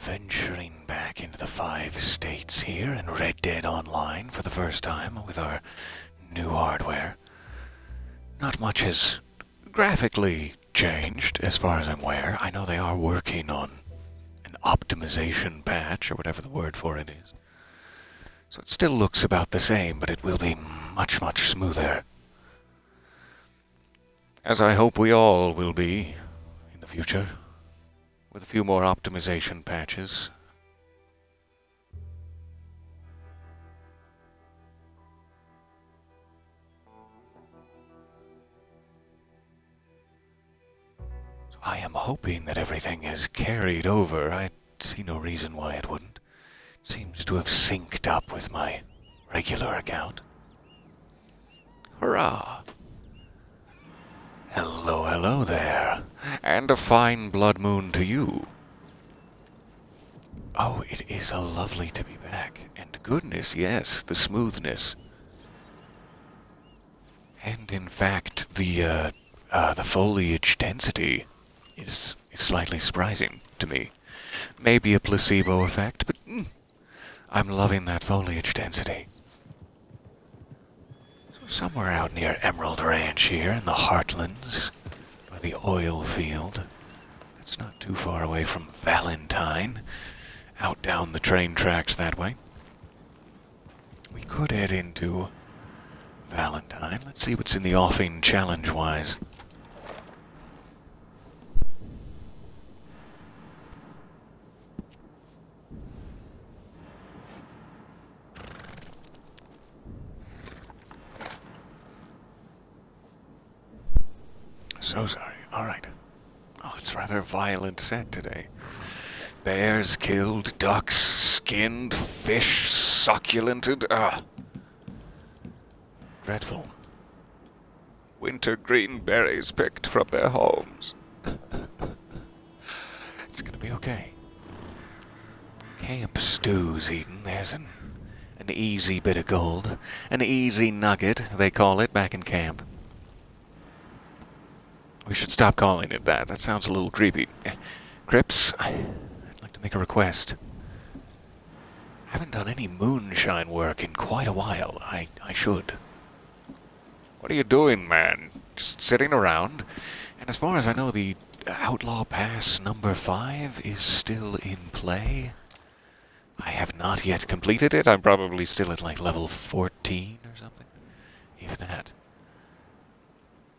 venturing back into the 5 states here in Red Dead Online for the first time with our new hardware. Not much has graphically changed as far as I'm aware. I know they are working on an optimization patch or whatever the word for it is. So it still looks about the same, but it will be much, much smoother. As I hope we all will be in the future, with a few more optimization patches. So I am hoping that everything has carried over. I see no reason why it wouldn't. It seems to have synced up with my regular account. Hurrah! Hello, hello there. And a fine blood moon to you. Oh, it is a lovely to be back. And goodness, yes, the smoothness. And in fact, the foliage density is slightly surprising to me. Maybe a placebo effect, but I'm loving that foliage density. Somewhere out near Emerald Ranch here in the Heartlands, by the oil field. It's not too far away from Valentine, out down the train tracks that way. We could head into Valentine. Let's see what's in the offing challenge-wise. So sorry. Alright. Oh, it's rather a violent set today. Bears killed, ducks skinned, fish succulented. Dreadful. Winter-green berries picked from their homes. It's gonna be okay. Camp stews eaten. There's an easy bit of gold. An easy nugget, they call it back in camp. We should stop calling it that. That sounds a little creepy. Crips, I'd like to make a request. I haven't done any moonshine work in quite a while. I should. What are you doing, man? Just sitting around? And as far as I know, the Outlaw Pass number 5 is still in play. I have not yet completed it. I'm probably still at like level 14 or something. If that.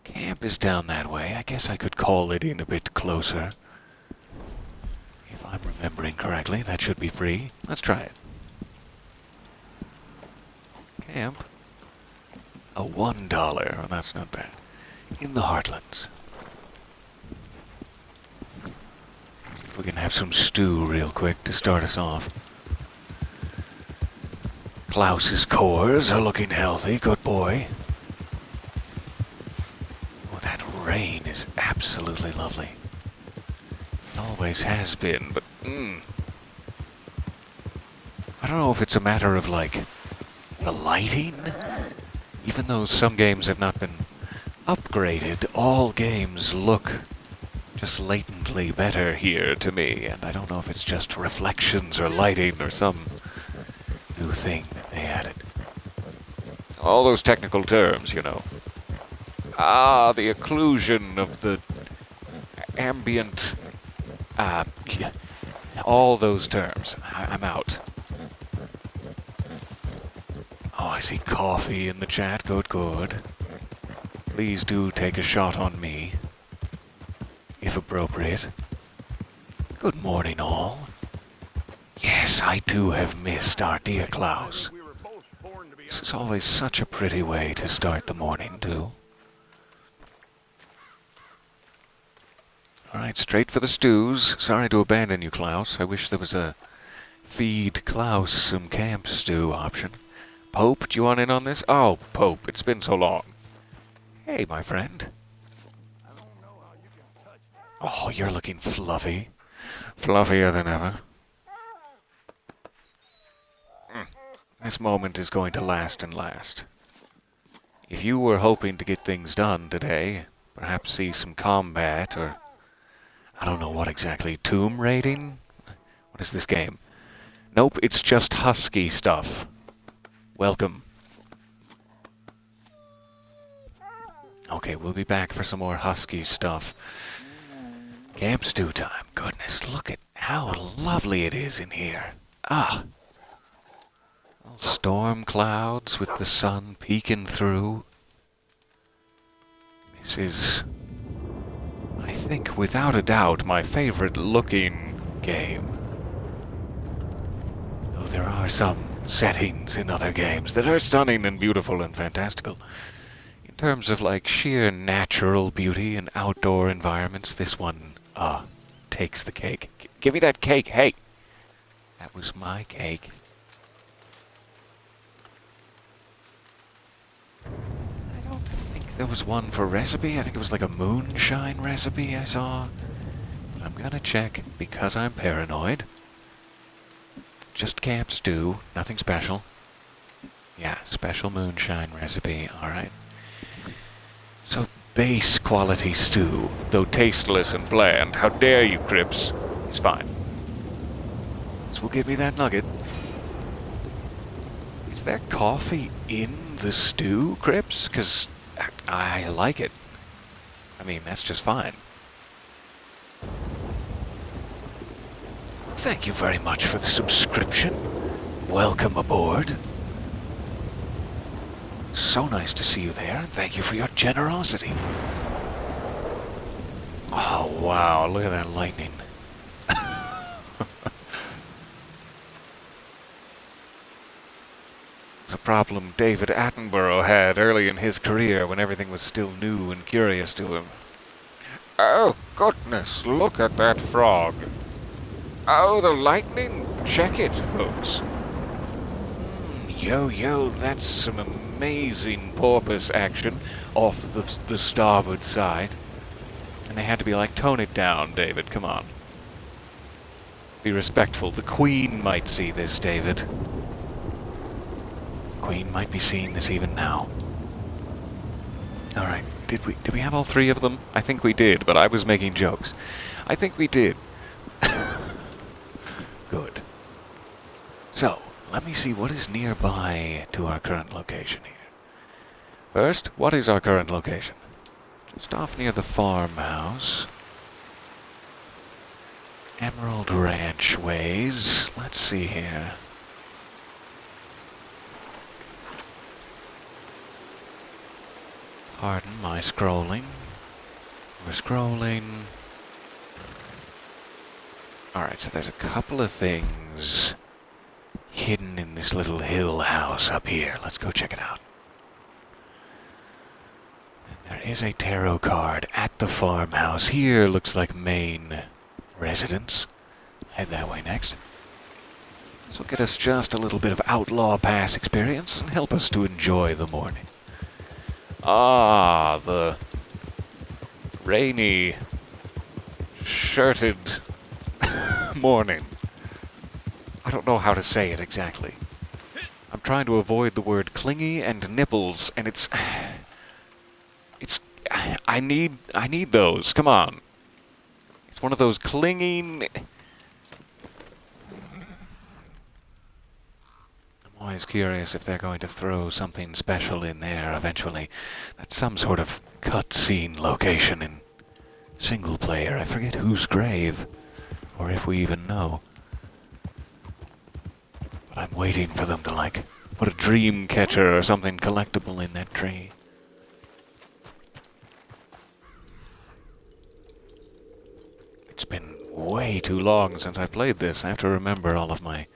Camp is down that way. I guess I could call it in a bit closer. If I'm remembering correctly, that should be free. Let's try it. Camp. A $1. Oh, that's not bad. In the Heartlands. See if we can have some stew real quick to start us off. Klaus's cores are looking healthy. Good boy. Rain is absolutely lovely. It always has been, but I don't know if it's a matter of, like, the lighting? Even though some games have not been upgraded, all games look just latently better here to me, and I don't know if it's just reflections or lighting or some new thing that they added. All those technical terms, you know. The occlusion of the ambient, all those terms. I'm out. Oh, I see coffee in the chat. Good, good. Please do take a shot on me, if appropriate. Good morning, all. Yes, I too have missed our dear Klaus. This is always such a pretty way to start the morning, too. Alright, straight for the stews. Sorry to abandon you, Klaus. I wish there was a feed Klaus some camp stew option. Pope, do you want in on this? Oh, Pope, it's been so long. Hey, my friend. Oh, you're looking fluffy. Fluffier than ever. This moment is going to last and last. If you were hoping to get things done today, perhaps see some combat or I don't know what exactly, tomb raiding? What is this game? Nope, it's just husky stuff. Welcome. Okay, we'll be back for some more husky stuff. Camp stew time. Goodness, look at how lovely it is in here. Ah. All storm clouds with the sun peeking through. This is, I think, without a doubt, my favorite looking game. Though there are some settings in other games that are stunning and beautiful and fantastical. In terms of, like, sheer natural beauty and outdoor environments, this one, takes the cake. Give me that cake, hey! That was my cake. I don't think there was one for recipe. I think it was like a moonshine recipe I saw. I'm gonna check because I'm paranoid. Just camp stew, nothing special. Yeah, special moonshine recipe, alright. So, base quality stew, though tasteless and bland, how dare you, Crips, is fine. So we'll give me that nugget. Is there coffee in the stew, Crips? Because I like it. I mean, that's just fine. Thank you very much for the subscription. Welcome aboard. So nice to see you there, and thank you for your generosity. Oh, wow, look at that lightning. It's a problem David Attenborough had early in his career when everything was still new and curious to him. Oh, goodness, look at that frog. Oh, the lightning? Check it, folks. Yo, that's some amazing porpoise action off the starboard side. And they had to be like, tone it down, David, come on. Be respectful. The Queen might see this, David. Queen might be seeing this even now. Alright, did we have all three of them? I think we did, but I was making jokes. I think we did. Good. So, let me see what is nearby to our current location here. First, what is our current location? Just off near the farmhouse. Emerald Ranch ways. Let's see here. Pardon my scrolling. We're scrolling. Alright, so there's a couple of things hidden in this little hill house up here. Let's go check it out. And there is a tarot card at the farmhouse. Here looks like main residence. Head that way next. This will get us just a little bit of Outlaw Pass experience and help us to enjoy the morning. Ah, the rainy, shirted morning. I don't know how to say it exactly. I'm trying to avoid the word clingy and nipples, and it's I need those. Come on. It's one of those clinging. I'm always curious if they're going to throw something special in there eventually. That's some sort of cutscene location in single player. I forget whose grave, or if we even know. But I'm waiting for them to, like, put a dream catcher or something collectible in that tree. It's been way too long since I played this. I have to remember all of my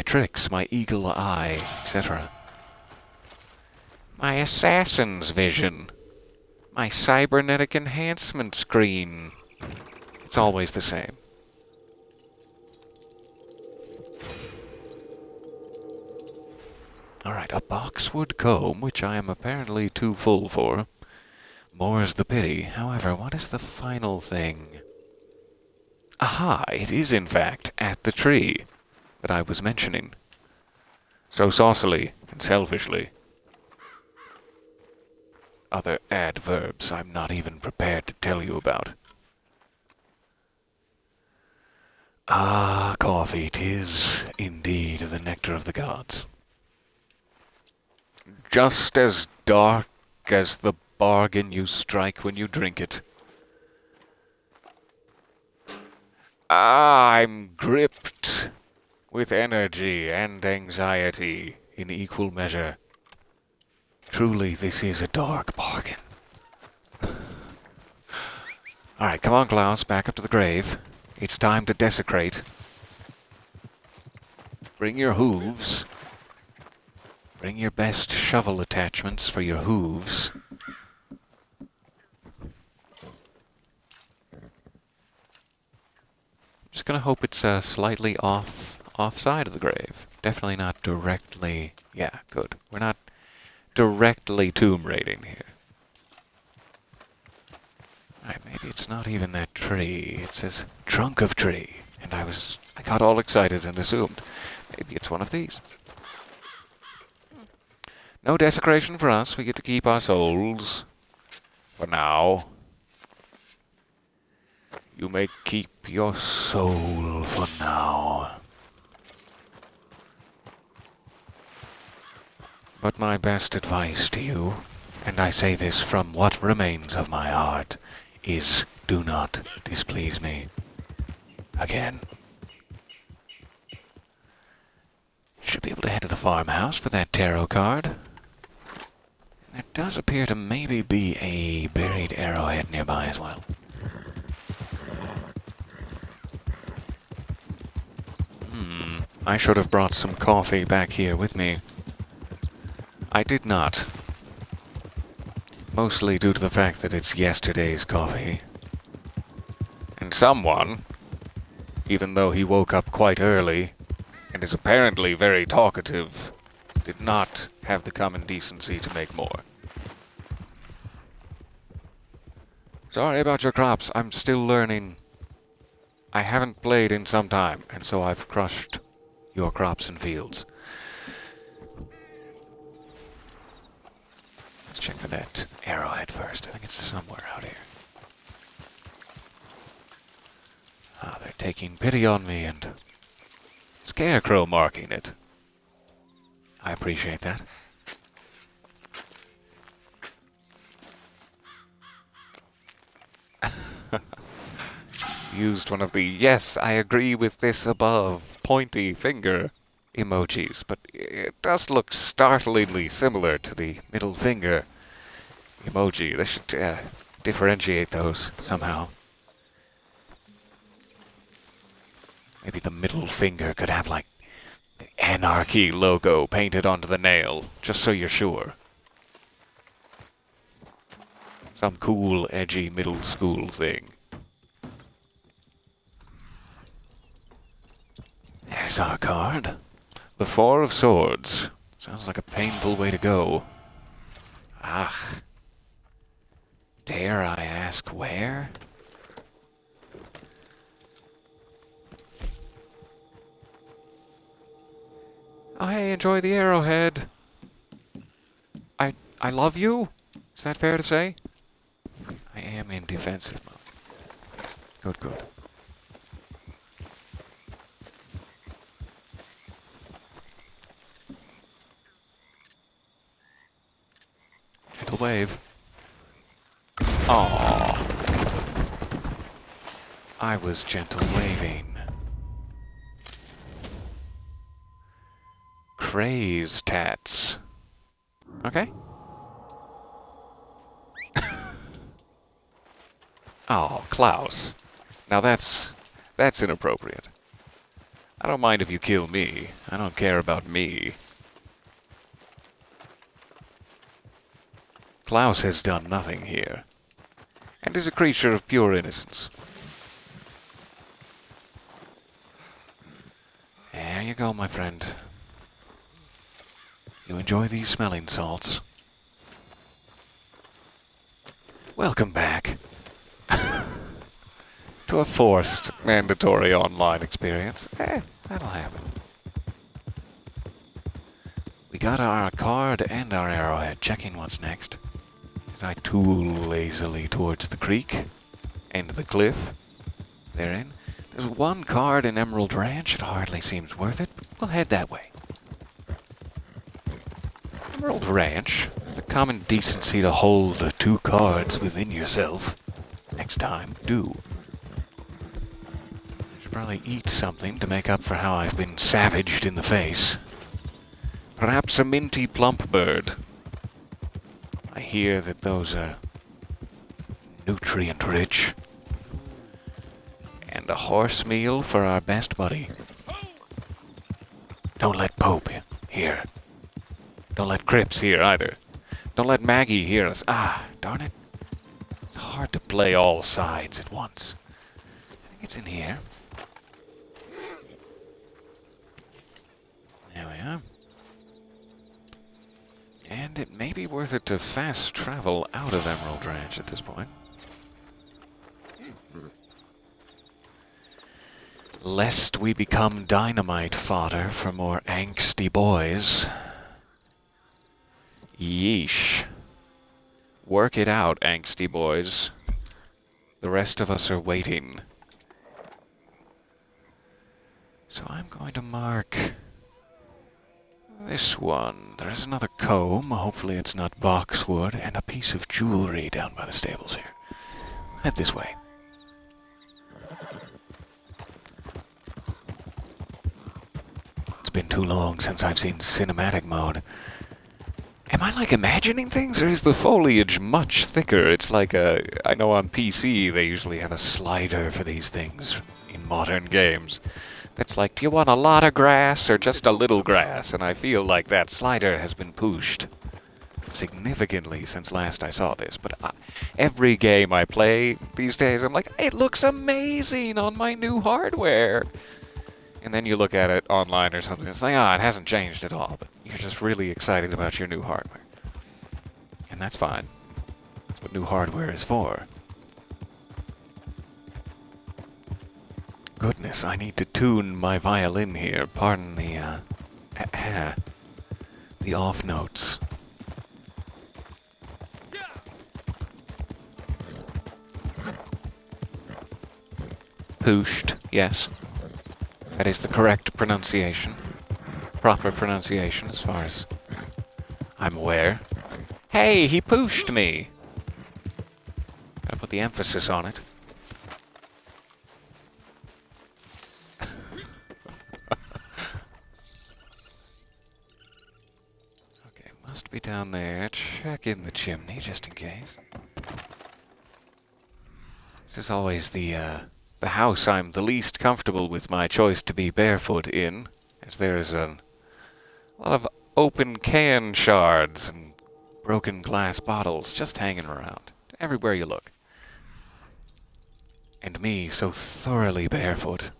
tricks, my eagle eye, etc. My assassin's vision. My cybernetic enhancement screen. It's always the same. Alright, a boxwood comb, which I am apparently too full for. More's the pity. However, what is the final thing? Aha, it is in fact at the tree that I was mentioning. So saucily and selfishly. Other adverbs I'm not even prepared to tell you about. Ah, coffee, 'tis indeed the nectar of the gods. Just as dark as the bargain you strike when you drink it. I'm gripped with energy and anxiety in equal measure. Truly, this is a dark bargain. Alright, come on, Klaus, back up to the grave. It's time to desecrate. Bring your hooves. Bring your best shovel attachments for your hooves. Just gonna hope it's slightly offside of the grave. Definitely not directly... Yeah, good. We're not directly tomb raiding here. Alright, maybe it's not even that tree. It says trunk of tree. And I got all excited and assumed maybe it's one of these. No desecration for us. We get to keep our souls. For now. You may keep your soul for now. But my best advice to you, and I say this from what remains of my heart, is do not displease me again. Should be able to head to the farmhouse for that tarot card. There does appear to maybe be a buried arrowhead nearby as well. I should have brought some coffee back here with me. I did not. Mostly due to the fact that it's yesterday's coffee. And someone, even though he woke up quite early, and is apparently very talkative, did not have the common decency to make more. Sorry about your crops, I'm still learning. I haven't played in some time, and so I've crushed your crops and fields. Let's check for that arrowhead first. I think it's somewhere out here. Ah, they're taking pity on me and scarecrow marking it. I appreciate that. Used one of the yes, I agree with this above pointy finger emojis, but it does look startlingly similar to the middle finger emoji. They should differentiate those somehow. Maybe the middle finger could have, like, the anarchy logo painted onto the nail, just so you're sure. Some cool, edgy middle school thing. There's our card. The Four of Swords. Sounds like a painful way to go. Ah. Dare I ask where? Oh, hey, enjoy the arrowhead. I love you? Is that fair to say? I am in defensive mode. Good, good. Gentle wave. Aww. I was gentle waving. Craze tats. Okay. Oh, Klaus. Now that's inappropriate. I don't mind if you kill me. I don't care about me. Klaus has done nothing here, and is a creature of pure innocence. There you go, my friend. You enjoy these smelling salts. Welcome back to a forced, mandatory online experience. That'll happen. We got our card and our arrowhead. Checking what's next. As I tool lazily towards the creek and the cliff therein. There's one card in Emerald Ranch. It hardly seems worth it, but we'll head that way. Emerald Ranch? The common decency to hold 2 cards within yourself. Next time, do. I should probably eat something to make up for how I've been savaged in the face. Perhaps a minty plump bird. I hear that those are nutrient-rich. And a horse meal for our best buddy. Don't let Pope hear. Don't let Cripps hear either. Don't let Maggie hear us. Ah, darn it. It's hard to play all sides at once. I think it's in here. There we are. And it may be worth it to fast travel out of Emerald Ranch at this point. Lest we become dynamite fodder for more angsty boys. Yeesh. Work it out, angsty boys. The rest of us are waiting. So I'm going to mark this one. There's another comb. Hopefully it's not boxwood. And a piece of jewelry down by the stables here. Head this way. It's been too long since I've seen cinematic mode. Am I, like, imagining things, or is the foliage much thicker? It's like I know on PC they usually have a slider for these things in modern games. That's like, do you want a lot of grass or just a little grass? And I feel like that slider has been pushed significantly since last I saw this. But every game I play these days, I'm like, it looks amazing on my new hardware. And then you look at it online or something, it's like, it hasn't changed at all. But you're just really excited about your new hardware. And that's fine. That's what new hardware is for. Goodness, I need to tune my violin here. Pardon the off notes. Pushed, yes. That is the correct pronunciation. Proper pronunciation as far as I'm aware. Hey, he pushed me! Gotta put the emphasis on it. Okay, must be down there. Check in the chimney just in case. This is always the house I'm the least comfortable with my choice to be barefoot in, as there is a lot of open can shards and broken glass bottles just hanging around, everywhere you look. And me so thoroughly barefoot.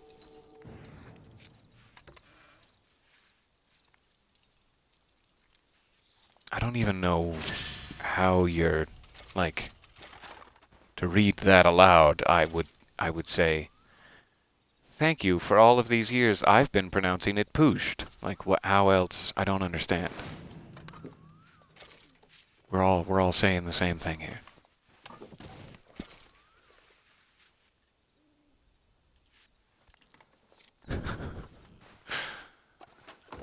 I don't even know how you're, like, to read that aloud. I would say, thank you for all of these years I've been pronouncing it pushed. Like, how else? I don't understand. We're all saying the same thing here.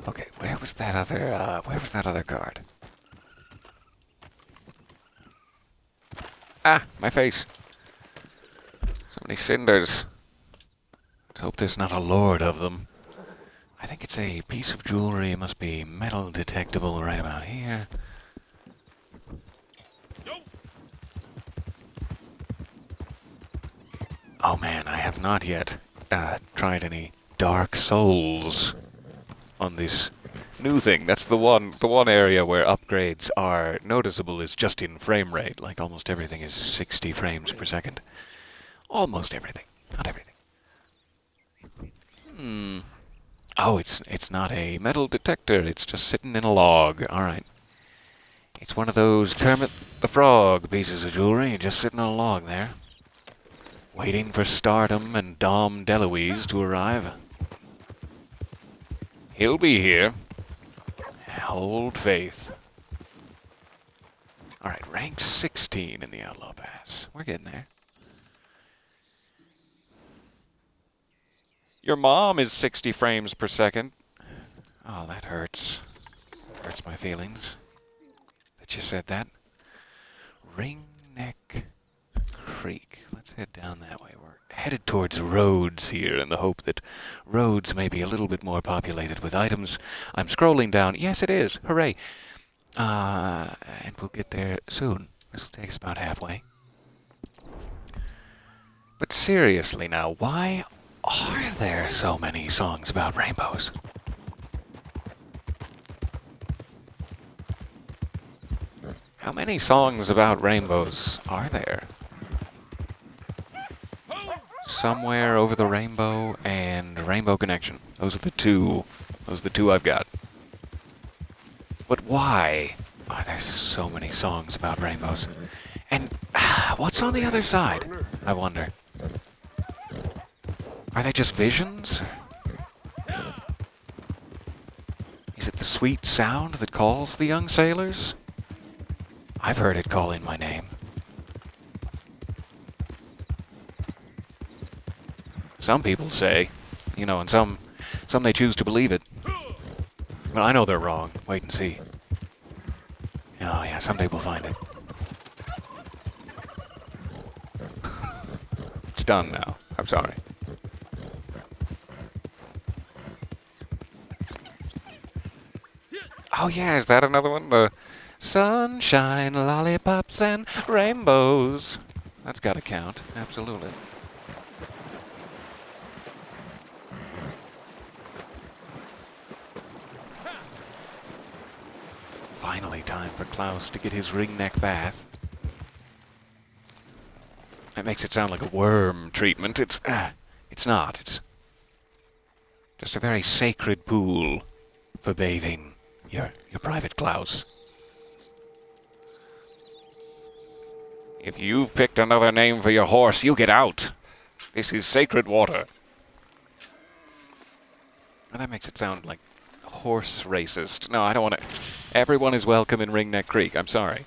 Okay, where was that other card? Ah, my face. So many cinders. Let's hope there's not a lord of them. I think it's a piece of jewelry. It must be metal detectable right about here. Oh man, I have not yet tried any Dark Souls on this new thing. That's the one area where upgrades are noticeable is just in frame rate. Like almost everything is 60 frames per second. Almost everything, not everything. Oh, it's not a metal detector. It's just sitting in a log. All right. It's one of those Kermit the Frog pieces of jewelry just sitting on a log there. Waiting for Stardom and Dom DeLuise to arrive. He'll be here. Hold faith. Alright, rank 16 in the Outlaw Pass. We're getting there. Your mom is 60 frames per second. Oh, that hurts. Hurts my feelings that you said that. Ringneck Creek. Let's head down that way. We're headed towards Rhodes here in the hope that Rhodes may be a little bit more populated with items. I'm scrolling down. Yes, it is. Hooray. And we'll get there soon. This will take us about halfway. But seriously now, why are there so many songs about rainbows? How many songs about rainbows are there? Somewhere Over the Rainbow and Rainbow Connection. Those are the two. Those are the two I've got. But why are there so many songs about rainbows? And what's on the other side, I wonder? Are they just visions? Is it the sweet sound that calls the young sailors? I've heard it calling my name. Some people say, you know, and some they choose to believe it. But I know they're wrong. Wait and see. Oh yeah, someday we'll find it. It's done now. I'm sorry. Oh yeah, is that another one? The sunshine, lollipops, and rainbows. That's gotta count. Absolutely. Finally time for Klaus to get his ringneck bath. That makes it sound like a worm treatment. It's not. It's just a very sacred pool for bathing. Your private Klaus. If you've picked another name for your horse, you get out. This is sacred water. And that makes it sound like horse racist. No, I don't want to. Everyone is welcome in Ringneck Creek. I'm sorry.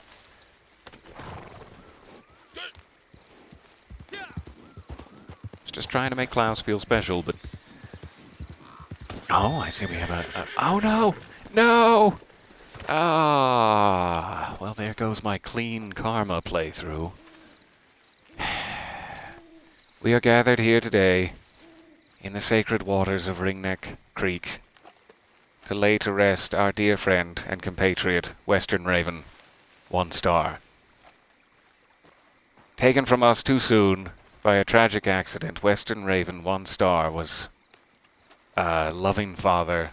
It's just trying to make Klaus feel special, but... Oh, I see we have a... Oh, no! No! Ah, well, there goes my clean karma playthrough. We are gathered here today in the sacred waters of Ringneck Creek to lay to rest our dear friend and compatriot, Western Raven, 1 star. Taken from us too soon by a tragic accident, Western Raven, 1 star, was a loving father,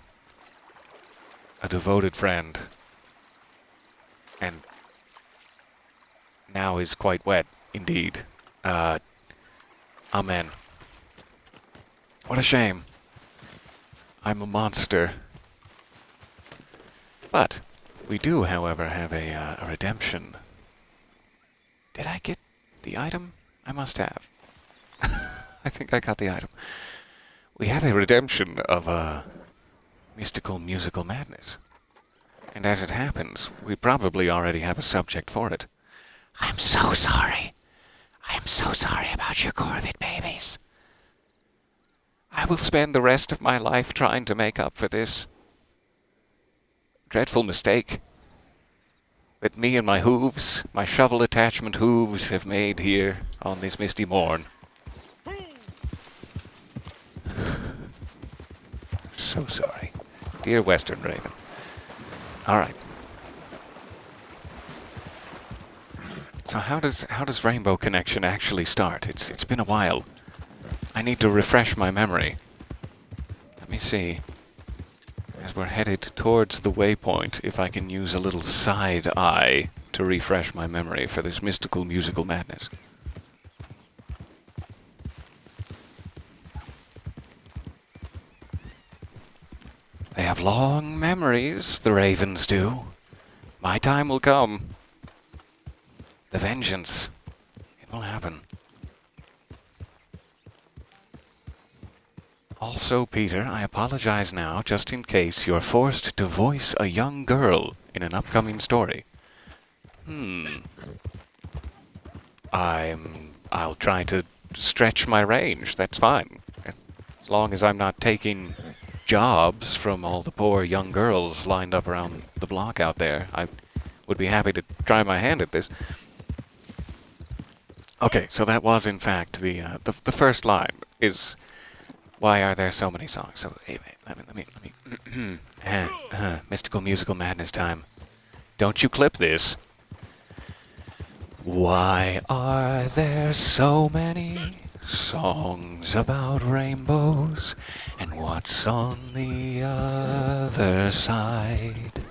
a devoted friend, and now is quite wet, indeed. Amen. What a shame. I'm a monster. But we do, however, have a redemption. Did I get the item? I must have. I think I got the item. We have a redemption of mystical musical madness. And as it happens, we probably already have a subject for it. I'm so sorry. I am so sorry about your Corvid babies. I will spend the rest of my life trying to make up for this dreadful mistake that me and my hooves, my shovel attachment hooves, have made here on this misty morn. So sorry. Dear Western Raven. Alright. So how does Rainbow Connection actually start? It's been a while. I need to refresh my memory. Let me see. As we're headed towards the waypoint, if I can use a little side eye to refresh my memory for this mystical musical madness. They have long memories, the ravens do. My time will come. The vengeance. It will happen. Also, Peter, I apologize now, just in case you're forced to voice a young girl in an upcoming story. I'll try to stretch my range, that's fine. As long as I'm not taking jobs from all the poor young girls lined up around the block out there, I would be happy to try my hand at this. Okay, so that was in fact the first line is, why are there so many songs? So let me mystical musical madness time. Don't you clip this. Why are there so many songs about rainbows, and what's on the other side?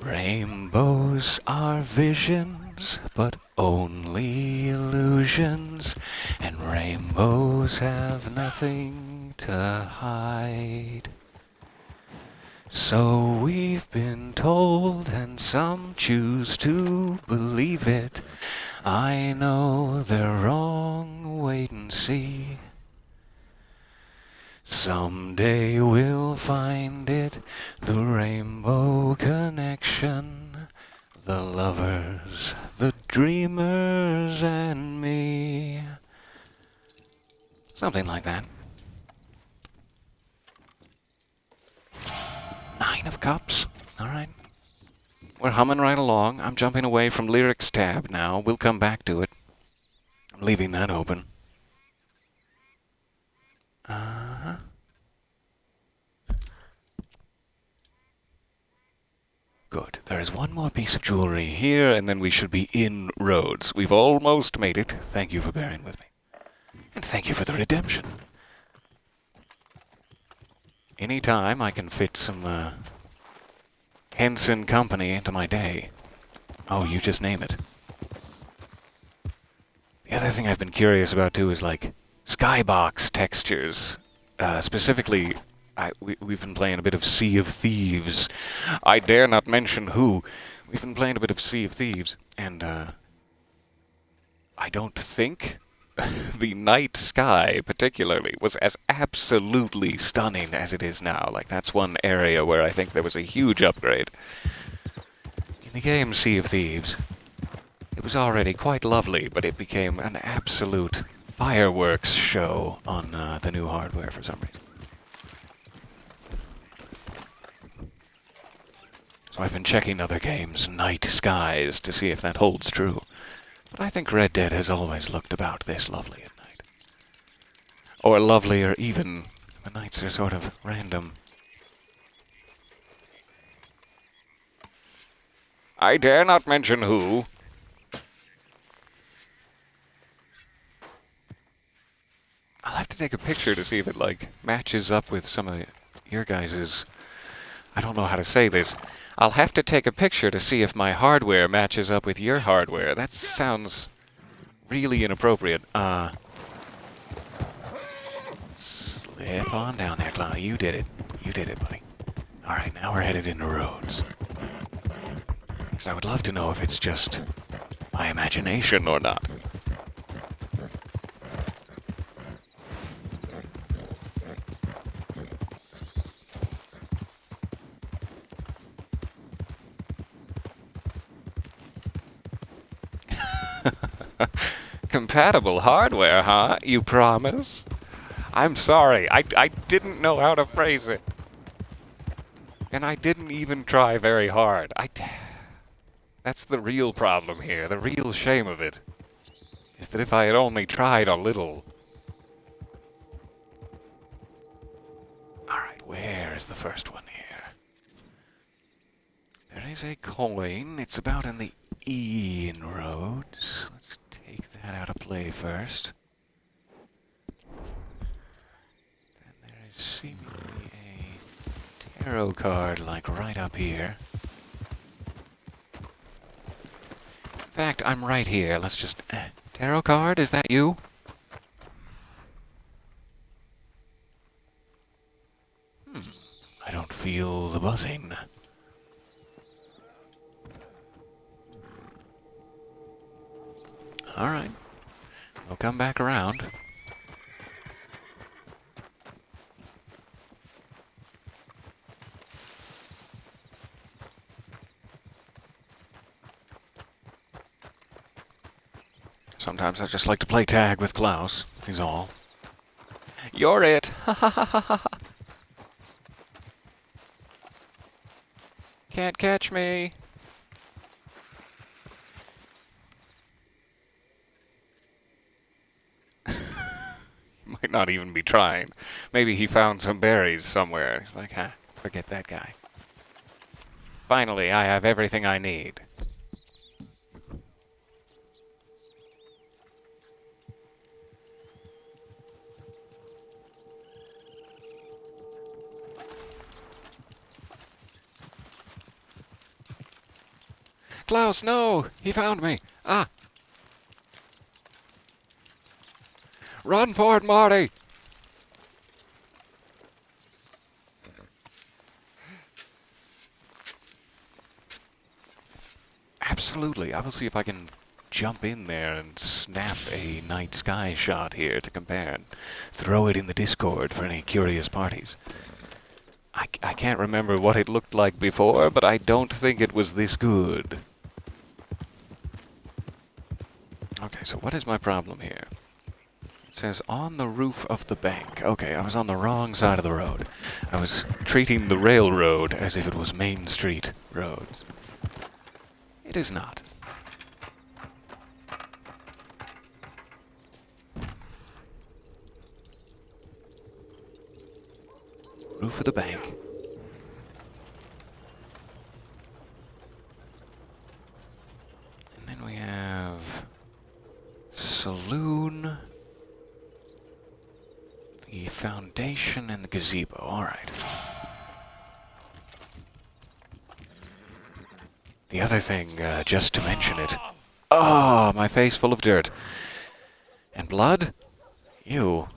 Rainbows are visions, but only illusions, and rainbows have nothing to hide. So we've been told, and some choose to believe it. I know they're wrong, wait and see. Someday we'll find it, the rainbow connection, the lovers, the dreamers, and me. Something like that. 9 of Cups. Alright. We're humming right along. I'm jumping away from Lyrics tab now. We'll come back to it. I'm leaving that open. Uh-huh. Good. There is one more piece of jewelry here, and then we should be in Rhodes. We've almost made it. Thank you for bearing with me. And thank you for the redemption. Anytime I can fit some, Henson company into my day. Oh, you just name it. The other thing I've been curious about, too, is, like, skybox textures. Specifically, we've been playing a bit of Sea of Thieves. I dare not mention who. We've been playing a bit of Sea of Thieves, and, I don't think the night sky, particularly, was as absolutely stunning as it is now. Like, that's one area where I think there was a huge upgrade. In the game Sea of Thieves, it was already quite lovely, but it became an absolute fireworks show on the new hardware for some reason. So I've been checking other games' night skies to see if that holds true. But I think Red Dead has always looked about this lovely at night. Or lovelier even. The nights are sort of random. I dare not mention who. I'll have to take a picture to see if it, like, matches up with some of your guys's... I don't know how to say this. I'll have to take a picture to see if my hardware matches up with your hardware. That sounds really inappropriate. Slip on down there, Clowney. You did it. You did it, buddy. Alright, now we're headed into Rhodes. Because I would love to know if it's just my imagination or not. Compatible hardware, huh? You promise? I'm sorry. I didn't know how to phrase it. And I didn't even try very hard. That's the real problem here. The real shame of it is that if I had only tried a little... Alright, where is the first one here? There is a coin. It's about in the E in Rhodes. Let's take that out of play first. Then there is seemingly a tarot card, like right up here. In fact, I'm right here. Let's just... tarot card, is that you? I don't feel the buzzing. Alright. We'll come back around. Sometimes I just like to play tag with Klaus, is all. You're it! Ha ha ha ha ha! Can't catch me! Might not even be trying. Maybe he found some berries somewhere. He's like, huh, forget that guy. Finally, I have everything I need. Klaus, no! He found me! Ah! Run for it, Marty! Absolutely. I will see if I can jump in there and snap a night sky shot here to compare and throw it in the Discord for any curious parties. I can't remember what it looked like before, but I don't think it was this good. Okay, so what is my problem here? It says on the roof of the bank. Okay, I was on the wrong side of the road. I was treating the railroad as if it was Main Street roads. It is not. Roof of the bank. And then we have saloon, the foundation, and the gazebo. All right. The other thing, just to mention it. Oh, my face full of dirt. And blood? Ew.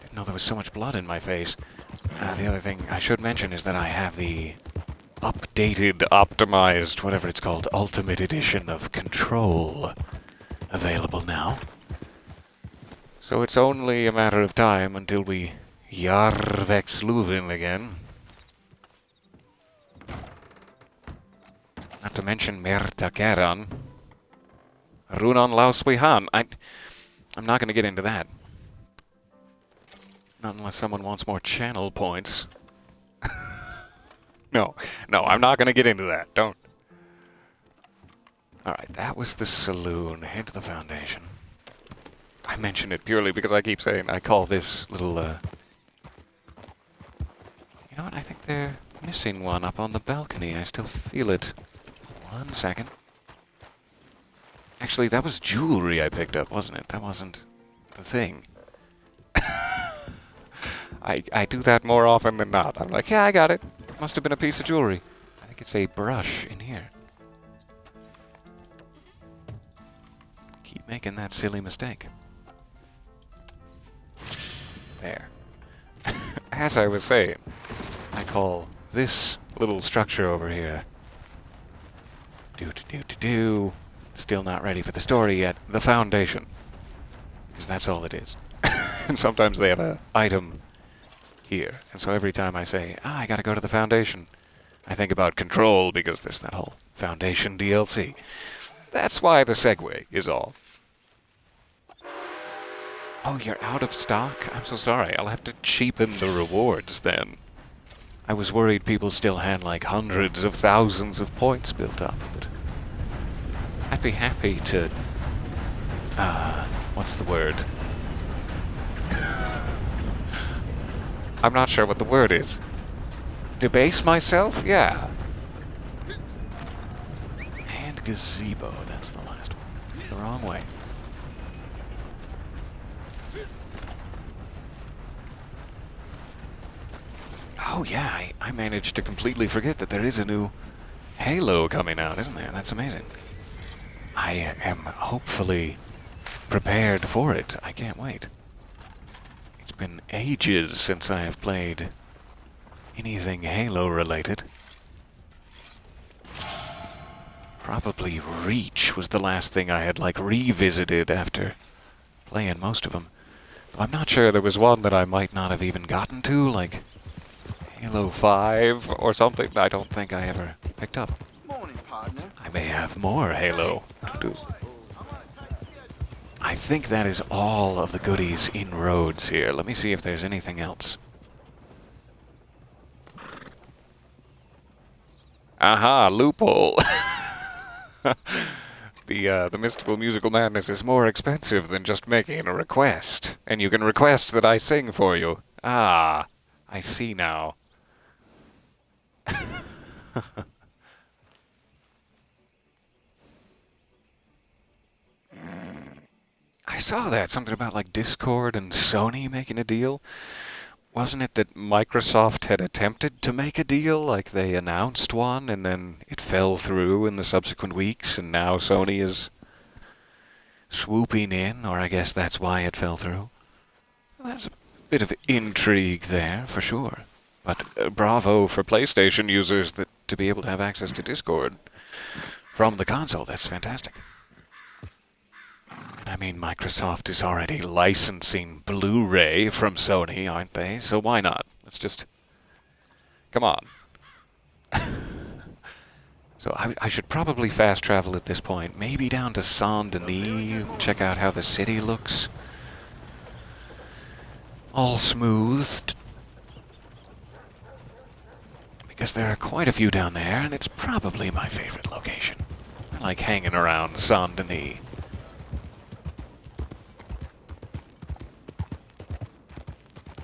Didn't know there was so much blood in my face. The other thing I should mention is that I have the updated, optimized, whatever it's called, Ultimate Edition of Control available now. So it's only a matter of time until we Jarvex Leuven again. Not to mention Merta Keran. Runan Lauswihan. I'm not going to get into that. Not unless someone wants more channel points. No, I'm not going to get into that. Don't. Alright, that was the saloon. Head to the foundation. I mention it purely because I keep saying I call this little, You know what? I think they're missing one up on the balcony. I still feel it. 1 second. Actually, that was jewelry I picked up, wasn't it? That wasn't the thing. I do that more often than not. I'm like, yeah, I got it. Must have been a piece of jewelry. I think it's a brush in here. Keep making that silly mistake. There. As I was saying, I call this little structure over here still not ready for the story yet. The foundation. Because that's all it is. And sometimes they have an item here. And so every time I say, I gotta go to the foundation, I think about Control because there's that whole Foundation DLC. That's why the segue is all. Oh, you're out of stock? I'm so sorry. I'll have to cheapen the rewards then. I was worried people still had like hundreds of thousands of points built up, but I'd be happy to, what's the word? I'm not sure what the word is. Debase myself? Yeah. And gazebo, that's the last one. The wrong way. Oh yeah, I managed to completely forget that there is a new Halo coming out, isn't there? That's amazing. I am hopefully prepared for it. I can't wait. It's been ages since I have played anything Halo related. Probably Reach was the last thing I had like revisited after playing most of them. I'm not sure there was one that I might not have even gotten to, like Halo 5 or something. I don't think I ever picked up. Morning, partner. I may have more Halo to do. I think that is all of the goodies in Rhodes here. Let me see if there's anything else. Aha, loophole. The mystical musical madness is more expensive than just making a request. And you can request that I sing for you. Ah, I see now. I saw that, something about like Discord and Sony making a deal. Wasn't it that Microsoft had attempted to make a deal, like they announced one and then it fell through in the subsequent weeks, and now Sony is swooping in, or I guess that's why it fell through. Well, there's a bit of intrigue there, for sure. But bravo for PlayStation users to be able to have access to Discord from the console. That's fantastic. And I mean, Microsoft is already licensing Blu-ray from Sony, aren't they? So why not? Let's just... Come on. So I should probably fast travel at this point. Maybe down to Saint-Denis, check out how the city looks. All smoothed. Because there are quite a few down there, and it's probably my favorite location. I like hanging around Saint-Denis.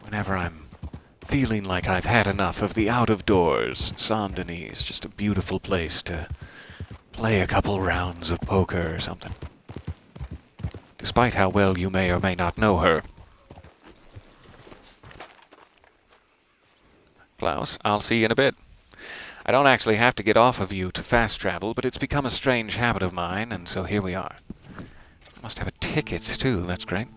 Whenever I'm feeling like I've had enough of the out-of-doors, Saint-Denis is just a beautiful place to play a couple rounds of poker or something. Despite how well you may or may not know her. Klaus, I'll see you in a bit. I don't actually have to get off of you to fast travel, but it's become a strange habit of mine, and so here we are. I must have a ticket, too. That's great.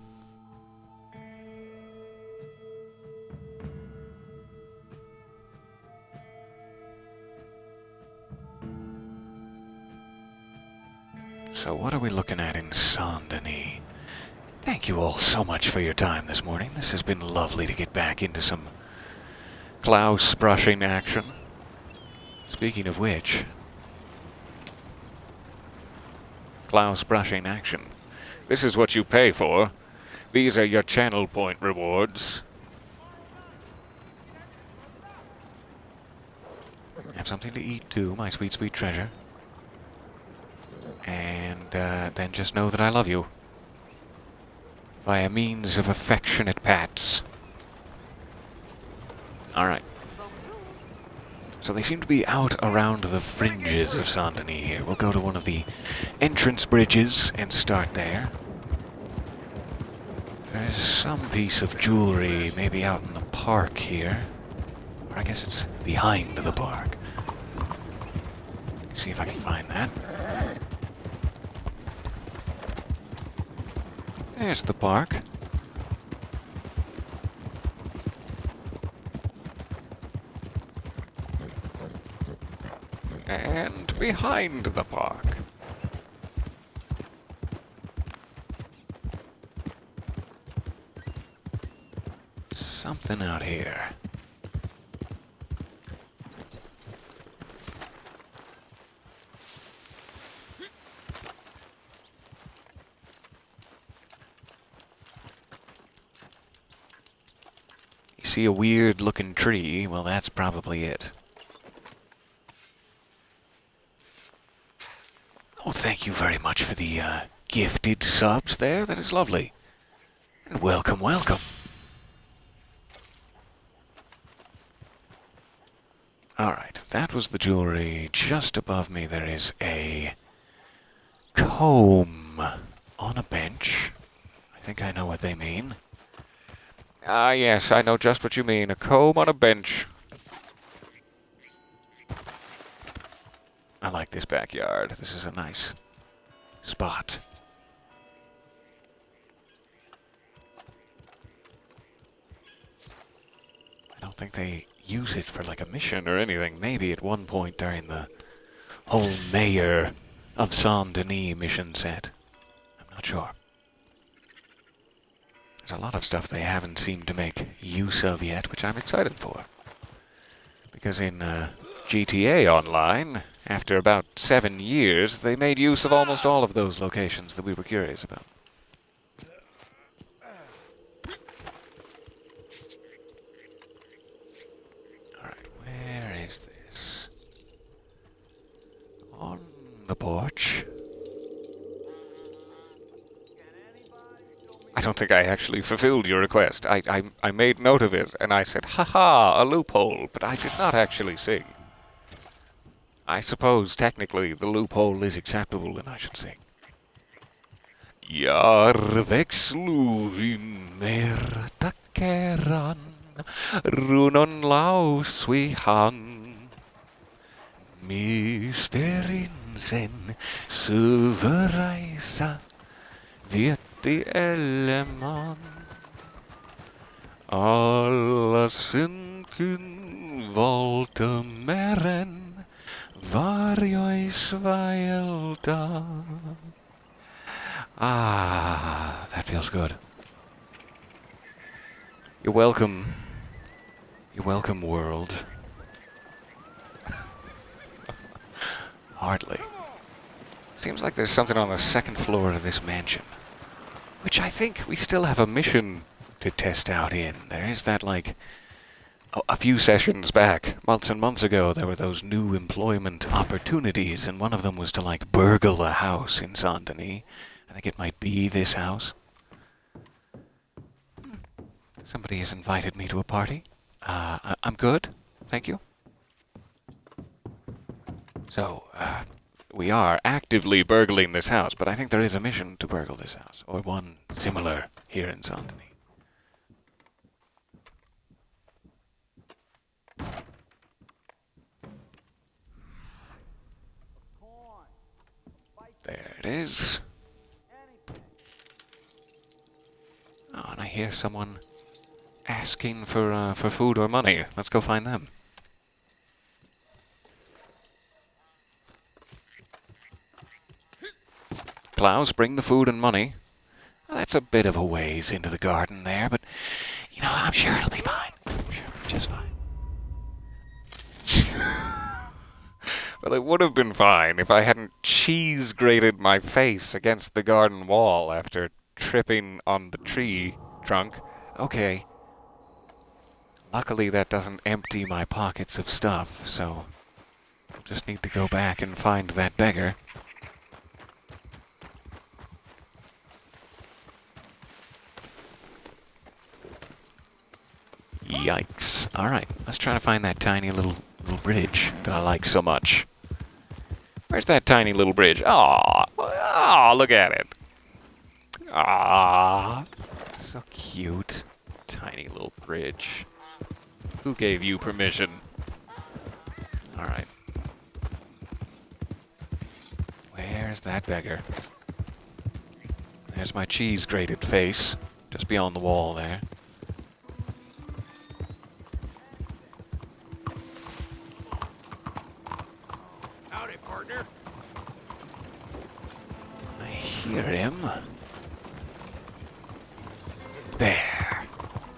So what are we looking at in Saint-Denis? Thank you all so much for your time this morning. This has been lovely to get back into some Klaus brushing action. Speaking of which, Klaus brushing action. This is what you pay for. These are your channel point rewards. Have something to eat too, my sweet, sweet treasure. And then just know that I love you. Via means of affectionate pats. Alright. So they seem to be out around the fringes of Saint-Denis here. We'll go to one of the entrance bridges and start there. There's some piece of jewelry maybe out in the park here. Or I guess it's behind the park. Let's see if I can find that. There's the park. And behind the park. Something out here. See a weird looking tree? Well, that's probably it. Oh, thank you very much for the gifted subs there. That is lovely. And welcome, welcome. Alright, that was the jewelry. Just above me there is a comb on a bench. I think I know what they mean. Ah, yes, I know just what you mean. A comb on a bench. I like this backyard. This is a nice spot. I don't think they use it for like a mission or anything. Maybe at one point during the whole Mayor of Saint-Denis mission set. I'm not sure. There's a lot of stuff they haven't seemed to make use of yet, which I'm excited for. Because in GTA Online, after about 7 years, they made use of almost all of those locations that we were curious about. On the porch. I don't think I actually fulfilled your request. I made note of it, and I said, "Ha-ha, a loophole," but I did not actually sing. I suppose, technically, the loophole is acceptable, and I should sing. Jarvexluvin mer takeran, runon lauswi hang. Mysterinsen suvereisa, vieti eleman. Alla synkyn volta meren, varjois vaelta. Ah, that feels good. You're welcome. You're welcome, world. Hardly. Seems like there's something on the second floor of this mansion, which I think we still have a mission to test out in. There is that, like, a few sessions back, months and months ago, there were those new employment opportunities, and one of them was to, like, burgle a house in Saint-Denis. I think it might be this house. Somebody has invited me to a party. I'm good, thank you. So, we are actively burgling this house, but I think there is a mission to burgle this house, or one similar here in Saint-Denis. There it is. Oh, and I hear someone asking for food or money. Let's go find them. Klaus, bring the food and money. Well, that's a bit of a ways into the garden there, but, you know, I'm sure it'll be fine. I'm sure it'll be just fine. Well, it would have been fine if I hadn't cheese-grated my face against the garden wall after tripping on the tree trunk. Okay. Luckily, that doesn't empty my pockets of stuff, so I'll just need to go back and find that beggar. Yikes. Alright, let's try to find that tiny little bridge that I like so much. Where's that tiny little bridge? Aw, look at it. Ah, so cute. Tiny little bridge. Who gave you permission? Alright. Where's that beggar? There's my cheese-grated face, just beyond the wall there. Howdy, partner. I hear him. There.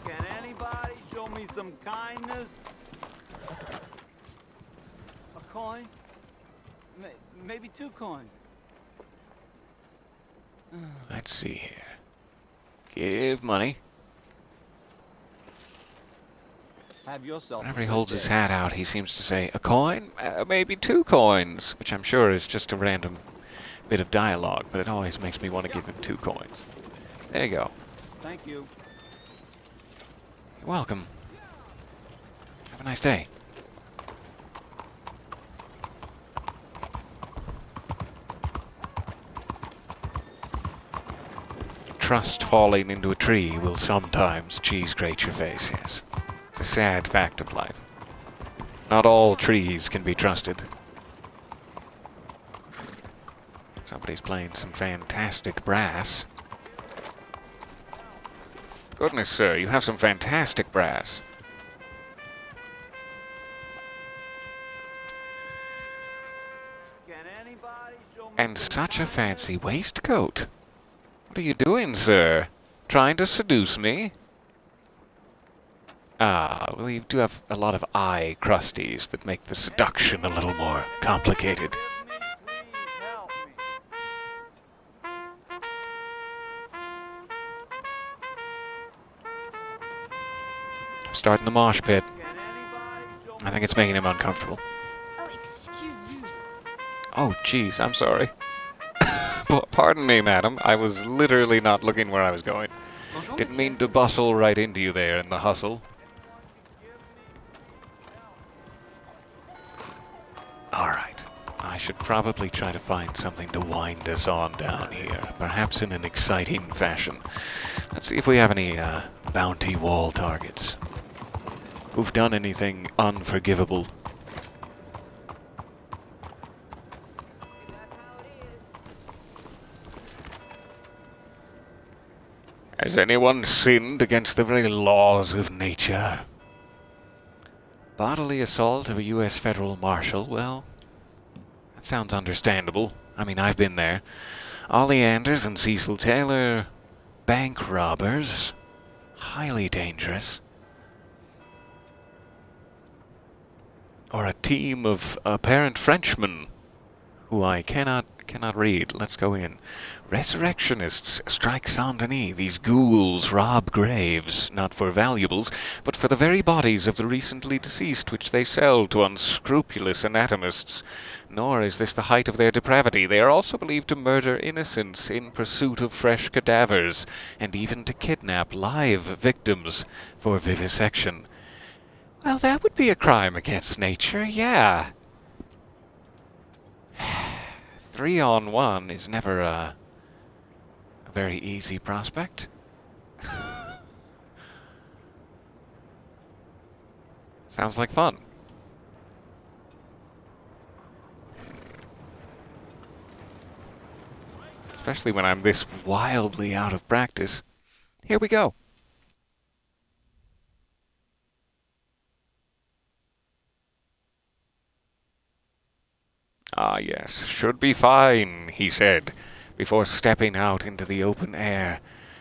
Can anybody show me some kindness? A coin? Maybe 2 coins. Let's see here. Give money. Have yourself. Whenever he holds his hat out, he seems to say, a coin? Maybe 2 coins, which I'm sure is just a random bit of dialogue, but it always makes me want to give him 2 coins. There you go. Thank you. You're welcome. Have a nice day. Trust falling into a tree will sometimes cheese-grate your face, yes. It's a sad fact of life. Not all trees can be trusted. Somebody's playing some fantastic brass. Goodness, sir, you have some fantastic brass. Can anybody show me And some such a kindness? fancy waistcoat. What are you doing, sir? Trying to seduce me? Ah, well, you do have a lot of eye crusties that make the seduction a little more complicated. Please help me. I'm starting the mosh pit. Can anybody show me I think it's making him uncomfortable. Oh, excuse you. Oh, jeez, I'm sorry. Pardon me, madam. I was literally not looking where I was going. Bonjour, Didn't monsieur. mean to bustle right into you there in the hustle. Alright. I should probably try to find something to wind us on down here, perhaps in an exciting fashion. Let's see if we have any bounty wall targets who've done anything unforgivable. Has anyone sinned against the very laws of nature? Bodily assault of a U.S. federal marshal? Well, that sounds understandable. I mean, I've been there. Ollie Anders and Cecil Taylor, bank robbers. Highly dangerous. Or a team of apparent Frenchmen who I cannot read. Let's go in. Resurrectionists strike Saint-Denis. These ghouls rob graves, not for valuables, but for the very bodies of the recently deceased, which they sell to unscrupulous anatomists. Nor is this the height of their depravity. They are also believed to murder innocents in pursuit of fresh cadavers, and even to kidnap live victims for vivisection. Well, that would be a crime against nature, yeah. 3-on-1 is never a very easy prospect. Sounds like fun. Especially when I'm this wildly out of practice. Here we go. Ah, yes, should be fine, he said, before stepping out into the open air.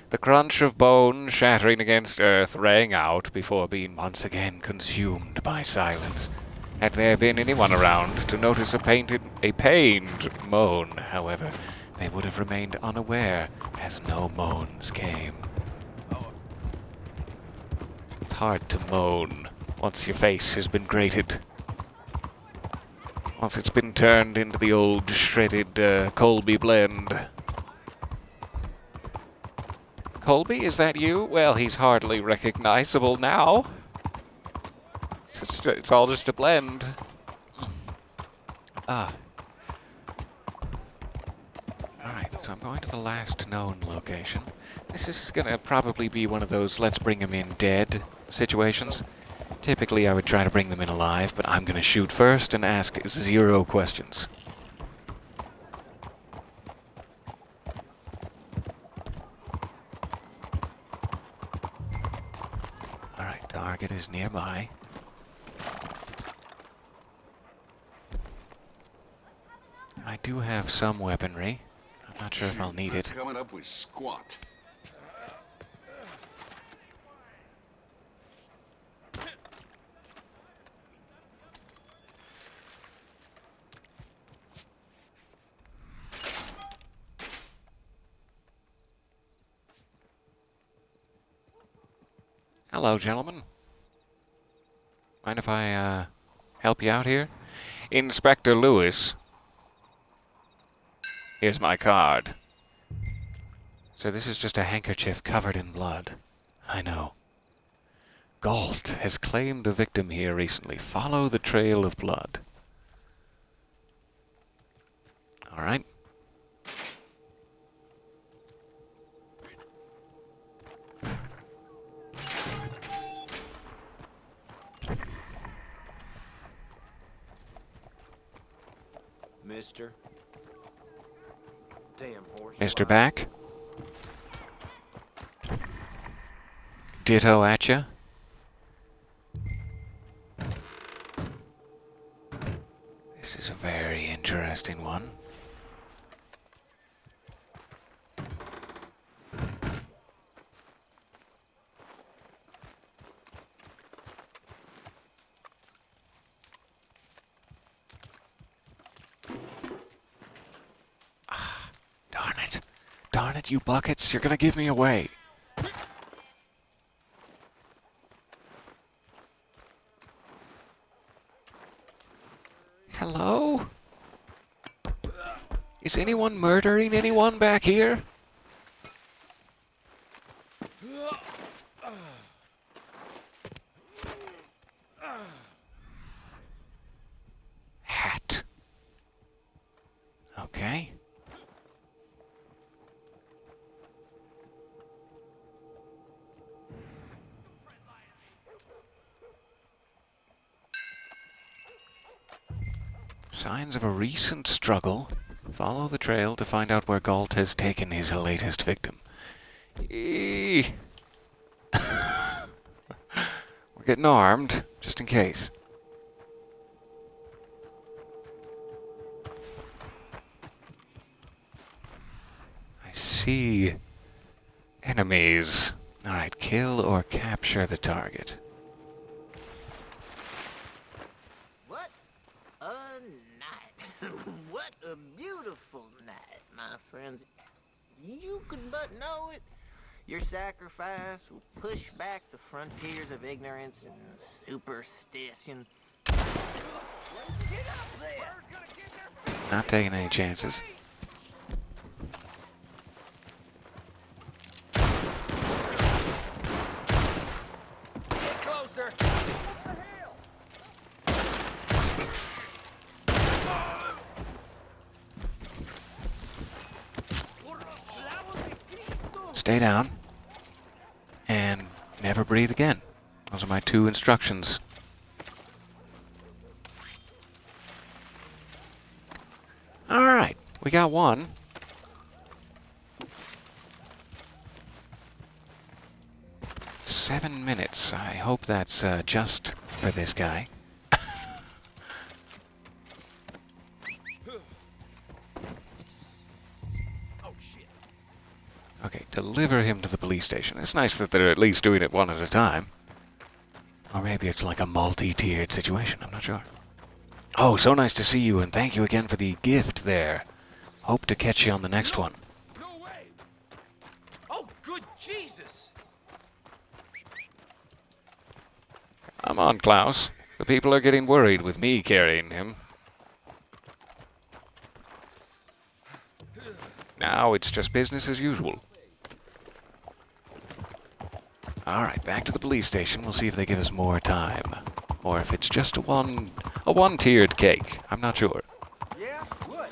The crunch of bone shattering against earth rang out before being once again consumed by silence. Had there been anyone around to notice a pained moan, however, they would have remained unaware, as no moans came. It's hard to moan once your face has been grated. Once it's been turned into the old shredded Colby blend. Colby, is that you? Well, he's hardly recognizable now. It's all just a blend. Ah. Alright, so I'm going to the last known location. This is gonna probably be one of those let's bring him in dead situations. Typically, I would try to bring them in alive, but I'm going to shoot first and ask 0 questions. Alright, target is nearby. I do have some weaponry. I'm not sure if I'll need it. Coming up with squat. Hello, gentlemen. Mind if I, help you out here? Inspector Lewis. Here's my card. So this is just a handkerchief covered in blood. I know. Galt has claimed a victim here recently. Follow the trail of blood. Alright. Mister. Damn horse. Mr. Back? Ditto at ya? This is a very interesting one. Darn it. Darn it, you buckets. You're gonna give me away. Hello? Is anyone murdering anyone back here? Hat. Okay. Signs of a recent struggle. Follow the trail to find out where Galt has taken his latest victim. We're getting armed, just in case. I see enemies. Alright, kill or capture the target. What a night. What a beautiful night, my friends. You could but know it. Your sacrifice will push back the frontiers of ignorance and superstition. Get up there! Not taking any chances. Get closer. Stay down. And never breathe again. Those are my 2 instructions. Alright, we got one. Seven minutes. I hope that's just for this guy. Okay, deliver him to the police station. It's nice that they're at least doing it one at a time. Or maybe it's like a multi-tiered situation, I'm not sure. Oh, so nice to see you, and thank you again for the gift there. Hope to catch you on the next one. No way. Oh, good Jesus. Come on, Klaus. The people are getting worried with me carrying him. Now it's just business as usual. Alright, back to the police station. We'll see if they give us more time. Or if it's just a one-tiered cake. I'm not sure. Yeah, what?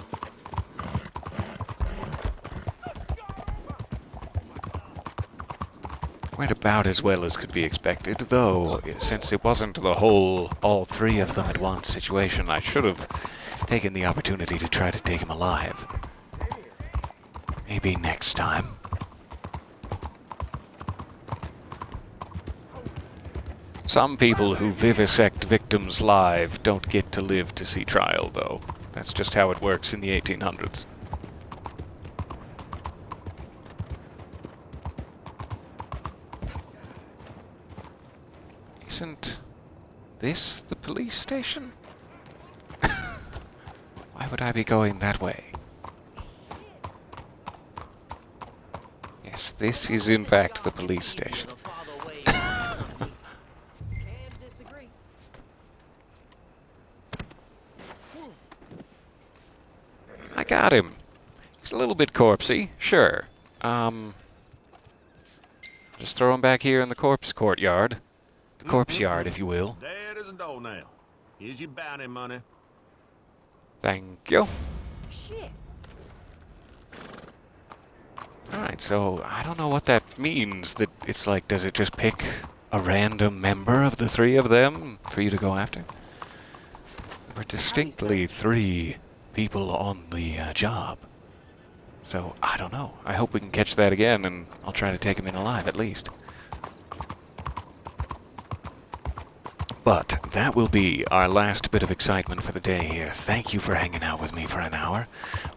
Went about as well as could be expected, though, since it wasn't the whole all 3 of them at once situation, I should have taken the opportunity to try to take him alive. Maybe next time. Some people who vivisect victims live don't get to live to see trial, though. That's just how it works in the 1800s. Isn't this the police station? Why would I be going that way? Yes, this is in fact the police station. I got him. He's a little bit corpsey, sure. Just throw him back here in the corpse courtyard. The corpse yard, if you will. Dead as a doornail. Here's your bounty money. Thank you. Shit. Alright, so I don't know what that means. That it's like, does it just pick a random member of the 3 of them for you to go after? There were distinctly 3 people on the job. So, I don't know. I hope we can catch that again, and I'll try to take him in alive at least. But that will be our last bit of excitement for the day here. Thank you for hanging out with me for an hour.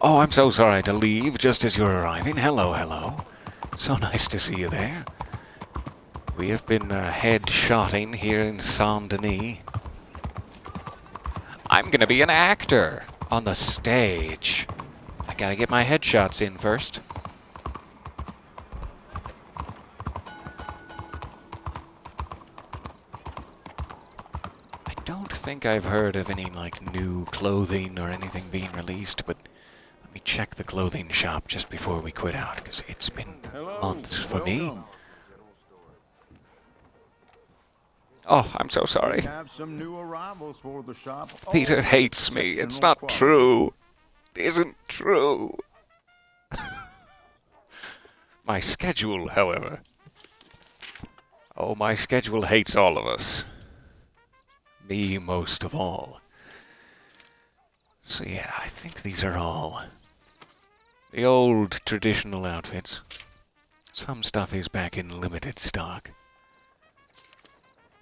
Oh, I'm so sorry to leave just as you're arriving. Hello, hello. So nice to see you there. We have been head-shotting here in Saint-Denis. I'm gonna be an actor on the stage. I gotta get my headshots in first. I don't think I've heard of any, like, new clothing or anything being released, but me check the clothing shop just before we quit out, because it's been months for me. Oh, I'm so sorry. Have some new arrivals for the shop. Peter hates me. It's not true. It isn't true. My schedule, however. Oh, my schedule hates all of us. Me most of all. So yeah, I think these are all the old traditional outfits. Some stuff is back in limited stock,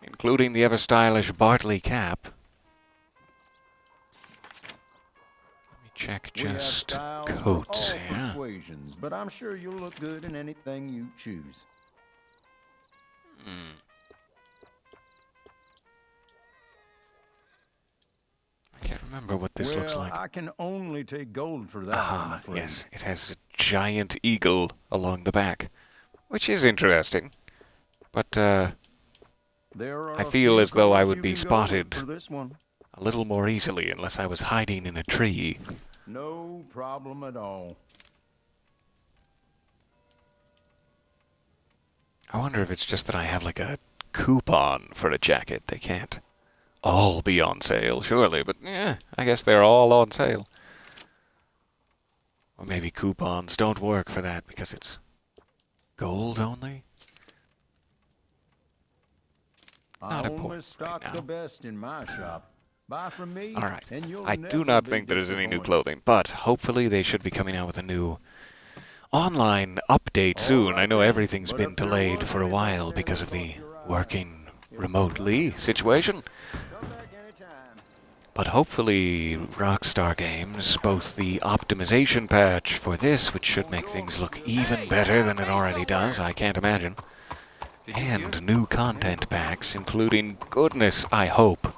including the ever-stylish Bartley cap. Let me check just coats here. But I'm sure you'll look good in anything you choose. I can't remember what this looks like. I can only take gold for that, I'm afraid. Yes, it has a giant eagle along the back, which is interesting. But I feel as though I would be spotted a little more easily unless I was hiding in a tree. No problem at all. I wonder if it's just that I have like a coupon for a jacket. They can't all be on sale, surely, but yeah, I guess they're all on sale. Or maybe coupons don't work for that because it's gold only? Not important right now. The best in my shop. Buy from me. All right. I do not think there's any new clothing, but hopefully they should be coming out with a new online update soon. I know everything's been delayed for a while because of the working remotely situation. But hopefully Rockstar Games, both the optimization patch for this, which should make things look even better than it already does, I can't imagine, and new content packs, including, goodness, I hope,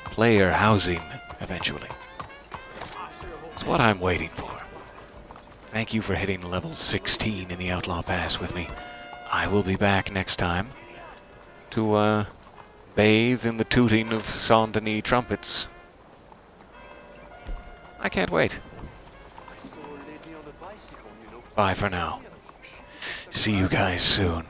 player housing eventually. It's what I'm waiting for. Thank you for hitting level 16 in the Outlaw Pass with me. I will be back next time to bathe in the tooting of Saint-Denis trumpets. I can't wait. Bye for now. See you guys soon.